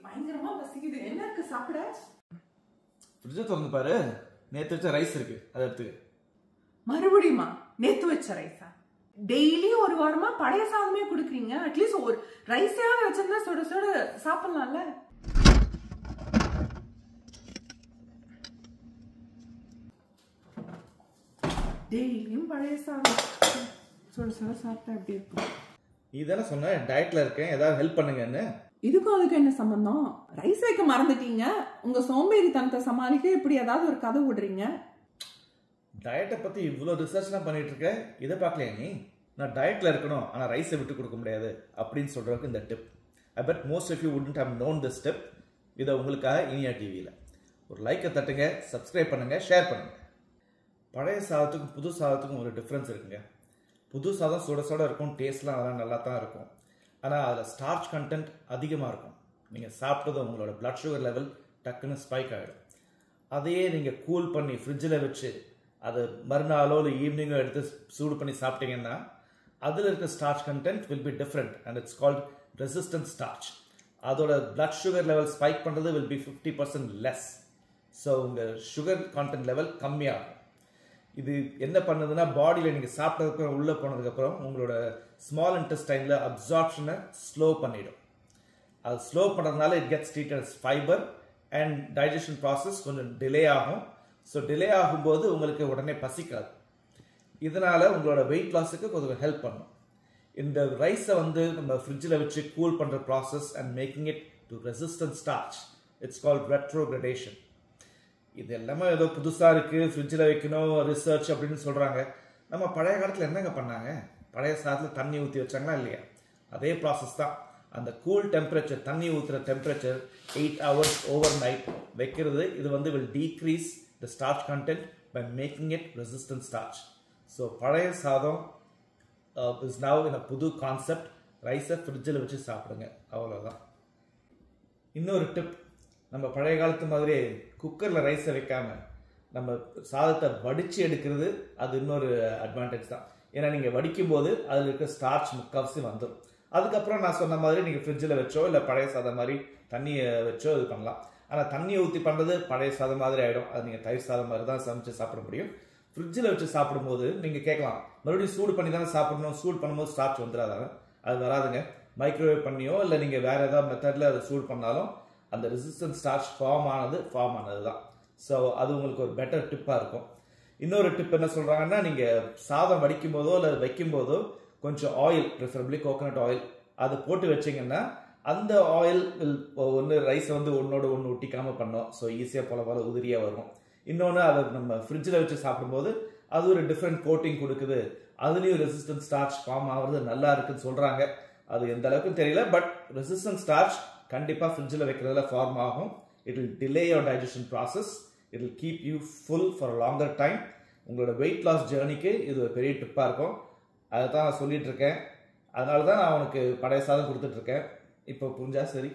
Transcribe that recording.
பயங்கரமா பசிக்குது. என்ன இருக்கு சாப்பிட? ஃப்ரிட்ஜை திறந்து பாரு, நேற்று வச்ச ரைஸ் இருக்கு, அதை எடுத்துக்க. மறுபடியுமா? நேத்து வச்ச ரைஸா? டெய்லி ஒரு வாரமா பழைய சாதமே குடுக்குறீங்க. அட்லீஸ்ட் ஒரு ரைஸாவது வச்சிருந்தா சுட சுட சாப்பிடலாம்ல. டெய்லியும் பழைய சாதம் சுட சுட சாப்பிட்டா எப்படி இருக்கும்? நீ தானே சொன்ன டயட்ல இருக்கேன், ஏதாவது ஹெல்ப் பண்ணுங்கன்னு. இதுக்கும் அதுக்கு என்ன சம்பந்தம்? ரைஸ் வைக்க மறந்துட்டீங்க. உங்க சோம்பேறித்தனத்தை சமாளிக்க இப்படி ஏதாவது ஒரு கதை விடுறீங்க. டயட்டை பத்தி இவ்வளோ ரிசர்ச்லாம் பண்ணிட்டு இருக்க, இதை பார்க்கலையா நீ? நான் டயட்ல இருக்கணும் ஆனால் ரைஸை விட்டு கொடுக்க முடியாது அப்படின்னு சொல்றதுக்கு இந்த tip. I bet most of you wouldn't have known this tip. இதை உங்களுக்காக இனியா டிவியில் ஒரு லைக்கை தட்டுங்க, சப்ஸ்கிரைப் பண்ணுங்க, ஷேர் பண்ணுங்க. பழைய சாதத்துக்கும் புது சாதத்துக்கும் ஒரு டிஃப்ரென்ஸ் இருக்குங்க. புது சாதம் சுட சுட இருக்கும், டேஸ்ட்லாம் அதெல்லாம் நல்லா தான் இருக்கும். ஆனால் அதில் ஸ்டார்ச் கண்டென்ட் அதிகமாக இருக்கும். நீங்கள் சாப்பிட்டது உங்களோட பிளட் சுகர் லெவல் டக்குன்னு ஸ்பைக் ஆகிடும். அதையே நீங்கள் கூல் பண்ணி ஃப்ரிட்ஜில் வச்சு அது மறுநாளோ இல்லை ஈவினிங்கோ எடுத்து சூடு பண்ணி சாப்பிட்டீங்கன்னா அதில் இருக்க starch content will be different and it's called resistant starch. அதோட பிளட் சுகர் லெவல் ஸ்பைக் பண்ணுறது வில் பி 50% லெஸ். ஸோ உங்கள் சுகர் கான்டென்ட் லெவல் கம்மியாகும். இது என்ன பண்ணுதுன்னா, பாடியில் நீங்கள் சாப்பிட்டதுக்கப்புறம் உள்ளே போனதுக்கப்புறம் உங்களோட ஸ்மால் இன்டெஸ்டைனில் அப்சார்ப்ஷனை ஸ்லோ பண்ணிடும். அது ஸ்லோ பண்ணுறதுனால it gets treated as fibre and digestion process கொஞ்சம் டிலே ஆகும். ஸோ டிலே ஆகும்போது உங்களுக்கு உடனே பசிக்காது. இதனால் உங்களோட வெயிட் லாஸுக்கு கொஞ்சம் ஹெல்ப் பண்ணும். இந்த ரைஸை வந்து நம்ம ஃப்ரிட்ஜில் வச்சு கூல் பண்ணுற process and making it to resistant starch, it's called retrogradation. இது எல்லாமே ஏதோ புதுசாக இருக்குது, ஃப்ரிட்ஜில் வைக்கணும் ரிசர்ச் அப்படின்னு சொல்கிறாங்க. நம்ம பழைய காலத்தில் என்னங்க பண்ணாங்க? பழைய சாதத்தில் தண்ணி ஊற்றி வச்சாங்களா இல்லையா? அதே ப்ராசஸ் தான். அந்த கூல் டெம்பரேச்சர், தண்ணி ஊற்றுற டெம்பரேச்சர் 8 hours ஓவர் நைட் வைக்கிறது. இது வந்து will decrease the starch content by making it resistant starch. So பழைய சாதம் இஸ் நவ் இன் அ புது கான்செப்ட். ரைஸை ஃப்ரிட்ஜில் வச்சு சாப்பிடுங்க, அவ்வளோதான். இன்னொரு டிப், நம்ம பழைய காலத்து மாதிரி குக்கரில் ரைஸை வைக்காம நம்ம சாதத்தை வடித்து எடுக்கிறது, அது இன்னொரு அட்வான்டேஜ் தான். ஏன்னா நீங்கள் வடிக்கும் போது அதில் இருக்க ஸ்டார்ச் முக்கால்வாசி வந்துடும். அதுக்கப்புறம் நான் சொன்ன மாதிரி நீங்கள் ஃப்ரிட்ஜில் வச்சோ இல்லை பழைய சாதம் மாதிரி தண்ணியை வச்சோ இது பண்ணலாம். ஆனால் தண்ணியை ஊற்றி பண்ணுறது பழைய சாதம் மாதிரி ஆகிடும். அது நீங்கள் தயிர் சாதம் மாதிரி தான் சமைச்சு சாப்பிட முடியும். ஃப்ரிட்ஜில் வச்சு சாப்பிடும்போது நீங்கள் கேட்கலாம், மறுபடியும் சூடு பண்ணி தானே சாப்பிடணும், சூடு பண்ணும்போது ஸ்டார்ச் வந்துடாதாங்க. அது வராதுங்க. மைக்ரோவேவ் பண்ணியோ இல்லை நீங்கள் வேறு ஏதாவது மெத்தடில் அதை சூடு பண்ணாலும் அந்த ரெசிஸ்டன்ட் ஸ்டார்ச் ஃபார்ம் ஆனது தான். ஸோ அது உங்களுக்கு ஒரு பெட்டர் டிப்பாக இருக்கும். இன்னொரு டிப் என்ன சொல்கிறாங்கன்னா, நீங்கள் சாதம் வடிக்கும் போதோ இல்லை வைக்கும் போதோ கொஞ்சம் ஆயில், ப்ரிஃபரபிளி கோகோனட் ஆயில், அது போட்டு வச்சிங்கன்னா அந்த ஆயில் ஒன்று ரைஸை வந்து ஒன்றோடு ஒன்று ஒட்டிக்காமல் பண்ணோம். ஸோ ஈஸியாக போல உதிரியாக வரும். இன்னொன்று அதை நம்ம ஃப்ரிட்ஜில் வச்சு சாப்பிடும்போது அது ஒரு டிஃப்ரெண்ட் கோட்டிங் கொடுக்குது. அதுலேயும் ரெசிஸ்டன்ட் ஸ்டார்ச் ஃபார்ம் ஆகிறது நல்லா இருக்குன்னு சொல்கிறாங்க. அது எந்த அளவுக்கு தெரியல, பட் ரெசிஸ்டன்ட் ஸ்டார்ச் கண்டிப்பாக ஃப்ரிட்ஜில் வைக்கிறதுல ஃபார்ம் ஆகும். It will delay your digestion process. It will keep you full for longer time. உங்களோட வெயிட் லாஸ் ஜேர்னிக்கு இது ஒரு பெரிய டிப்பாக இருக்கும். அதை தான் நான் சொல்லிட்டு இருக்கேன். அதனால தான் நான் உனக்கு பழைய சாதம் கொடுத்துட்ருக்கேன். இப்போ புரிஞ்சா சரி.